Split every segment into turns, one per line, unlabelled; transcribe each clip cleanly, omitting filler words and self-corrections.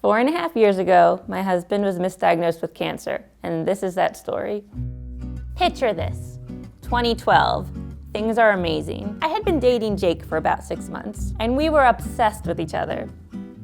4.5 years ago, my husband was misdiagnosed with cancer, and this is that story. Picture this, 2012. Things are amazing. I had been dating Jake for about 6 months, and we were obsessed with each other,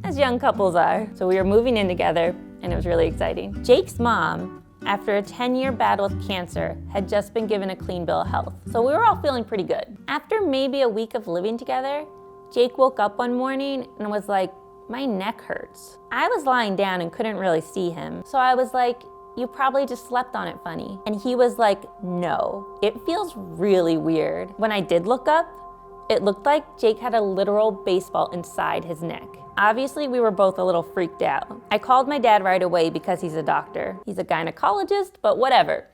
as young couples are. So we were moving in together, and it was really exciting. Jake's mom, after a 10-year battle with cancer, had just been given a clean bill of health. So we were all feeling pretty good. After maybe a week of living together, Jake woke up one morning and was like, my neck hurts. I was lying down and couldn't really see him. So I was like, you probably just slept on it funny. And he was like, no, it feels really weird. When I did look up, it looked like Jake had a literal baseball inside his neck. Obviously, we were both a little freaked out. I called my dad right away because he's a doctor. He's a gynecologist, but whatever.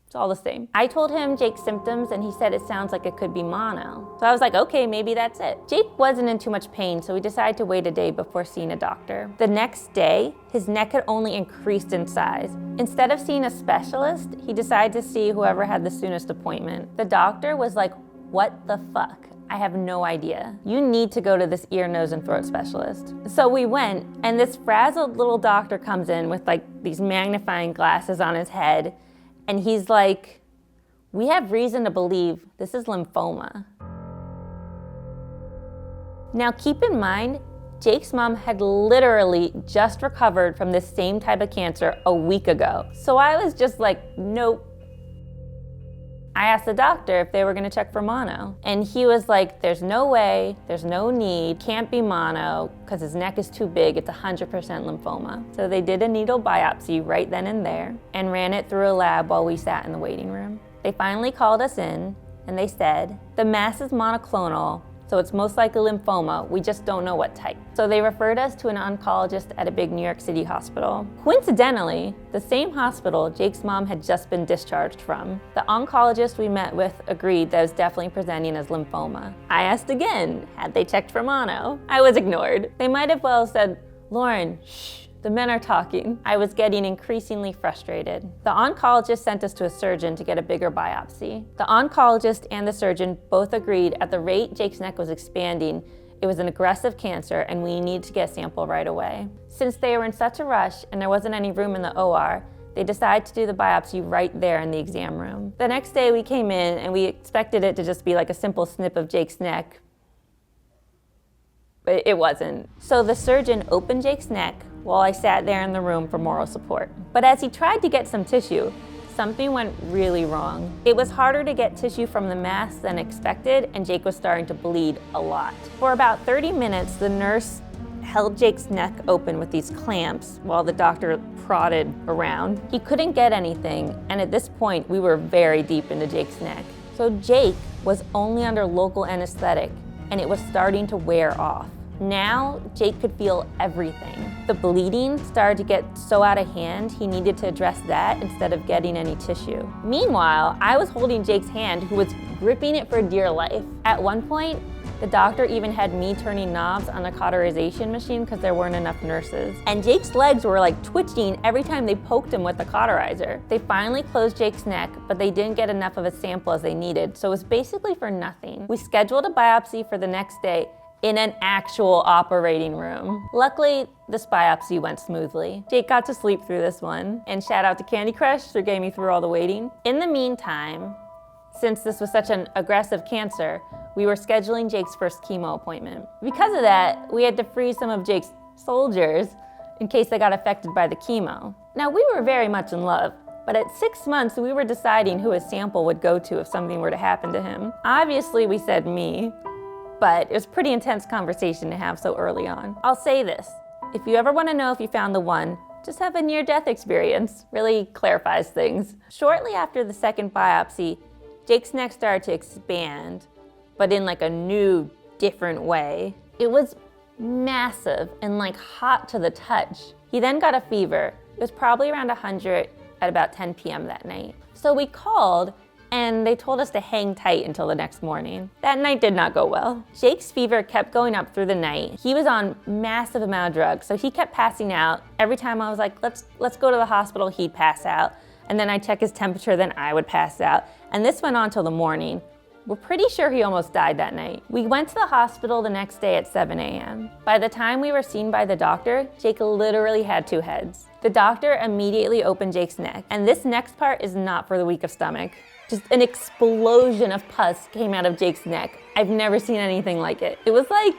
It's all the same. I told him Jake's symptoms and he said it sounds like it could be mono. So I was like, okay, maybe that's it. Jake wasn't in too much pain, so we decided to wait a day before seeing a doctor. The next day, his neck had only increased in size. Instead of seeing a specialist, he decided to see whoever had the soonest appointment. The doctor was like, what the fuck? I have no idea. You need to go to this ear, nose, and throat specialist. So we went, and this frazzled little doctor comes in with like these magnifying glasses on his head, and he's like, we have reason to believe this is lymphoma. Now keep in mind, Jake's mom had literally just recovered from this same type of cancer a week ago. So I was just like, nope. I asked the doctor if they were gonna check for mono, and he was like, there's no way, there's no need, can't be mono, because his neck is too big, it's 100% lymphoma. So they did a needle biopsy right then and there, and ran it through a lab while we sat in the waiting room. They finally called us in, and they said, the mass is monoclonal, so it's most likely lymphoma, we just don't know what type. So they referred us to an oncologist at a big New York City hospital. Coincidentally, the same hospital Jake's mom had just been discharged from. The oncologist we met with agreed that it was definitely presenting as lymphoma. I asked again, had they checked for mono? I was ignored. They might have well said, Lauren, shh. The men are talking. I was getting increasingly frustrated. The oncologist sent us to a surgeon to get a bigger biopsy. The oncologist and the surgeon both agreed at the rate Jake's neck was expanding, it was an aggressive cancer and we needed to get a sample right away. Since they were in such a rush and there wasn't any room in the OR, they decided to do the biopsy right there in the exam room. The next day we came in and we expected it to just be like a simple snip of Jake's neck, but it wasn't. So the surgeon opened Jake's neck while I sat there in the room for moral support. But as he tried to get some tissue, something went really wrong. It was harder to get tissue from the mass than expected, and Jake was starting to bleed a lot. For about 30 minutes, the nurse held Jake's neck open with these clamps while the doctor prodded around. He couldn't get anything, and at this point, we were very deep into Jake's neck. So Jake was only under local anesthetic, and it was starting to wear off. Now, Jake could feel everything. The bleeding started to get so out of hand, he needed to address that instead of getting any tissue. Meanwhile, I was holding Jake's hand, who was gripping it for dear life. At one point, the doctor even had me turning knobs on the cauterization machine because there weren't enough nurses. And Jake's legs were like twitching every time they poked him with the cauterizer. They finally closed Jake's neck, but they didn't get enough of a sample as they needed, so it was basically for nothing. We scheduled a biopsy for the next day, in an actual operating room. Luckily, this biopsy went smoothly. Jake got to sleep through this one, and shout out to Candy Crush for getting me through all the waiting. In the meantime, since this was such an aggressive cancer, we were scheduling Jake's first chemo appointment. Because of that, we had to freeze some of Jake's soldiers in case they got affected by the chemo. Now, we were very much in love, but at 6 months, we were deciding who his sample would go to if something were to happen to him. Obviously, we said me, but it was a pretty intense conversation to have so early on. I'll say this, if you ever wanna know if you found the one, just have a near-death experience. Really clarifies things. Shortly after the second biopsy, Jake's neck started to expand, but in like a new, different way. It was massive and like hot to the touch. He then got a fever. It was probably around 100 at about 10 p.m. that night. So we called, and they told us to hang tight until the next morning. That night did not go well. Jake's fever kept going up through the night. He was on massive amount of drugs, so he kept passing out. Every time I was like, let's go to the hospital, he'd pass out. And then I'd check his temperature, then I would pass out. And this went on till the morning. We're pretty sure he almost died that night. We went to the hospital the next day at 7 a.m. By the time we were seen by the doctor, Jake literally had 2 heads. The doctor immediately opened Jake's neck, and this next part is not for the weak of stomach. Just an explosion of pus came out of Jake's neck. I've never seen anything like it. It was like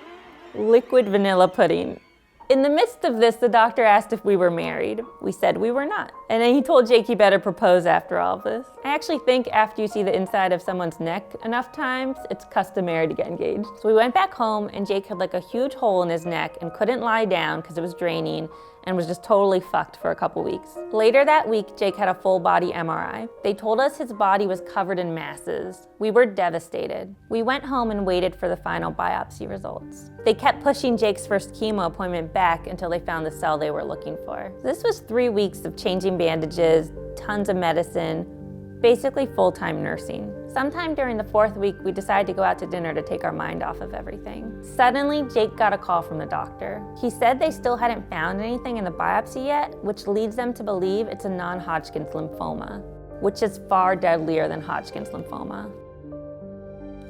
liquid vanilla pudding. In the midst of this, the doctor asked if we were married. We said we were not. And then he told Jake he better propose after all of this. I actually think after you see the inside of someone's neck enough times, it's customary to get engaged. So we went back home and Jake had like a huge hole in his neck and couldn't lie down because it was draining and was just totally fucked for a couple weeks. Later that week, Jake had a full body MRI. They told us his body was covered in masses. We were devastated. We went home and waited for the final biopsy results. They kept pushing Jake's first chemo appointment back until they found the cell they were looking for. This was 3 weeks of changing bandages, tons of medicine, basically full-time nursing. Sometime during the 4th week, we decided to go out to dinner to take our mind off of everything. Suddenly, Jake got a call from the doctor. He said they still hadn't found anything in the biopsy yet, which leads them to believe it's a non-Hodgkin's lymphoma, which is far deadlier than Hodgkin's lymphoma.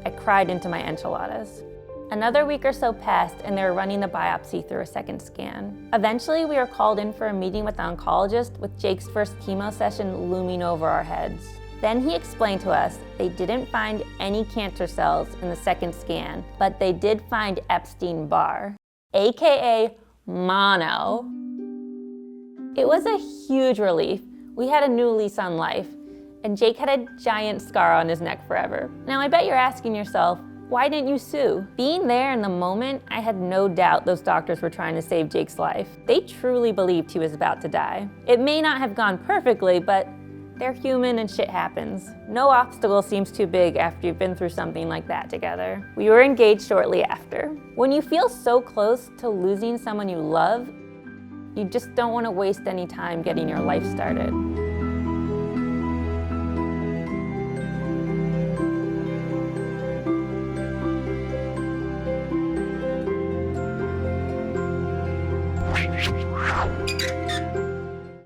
I cried into my enchiladas. Another week or so passed and they were running the biopsy through a second scan. Eventually, we were called in for a meeting with the oncologist with Jake's first chemo session looming over our heads. Then he explained to us they didn't find any cancer cells in the second scan, but they did find Epstein-Barr, AKA mono. It was a huge relief. We had a new lease on life, and Jake had a giant scar on his neck forever. Now I bet you're asking yourself, why didn't you sue? Being there in the moment, I had no doubt those doctors were trying to save Jake's life. They truly believed he was about to die. It may not have gone perfectly, but they're human and shit happens. No obstacle seems too big after you've been through something like that together. We were engaged shortly after. When you feel so close to losing someone you love, you just don't want to waste any time getting your life started.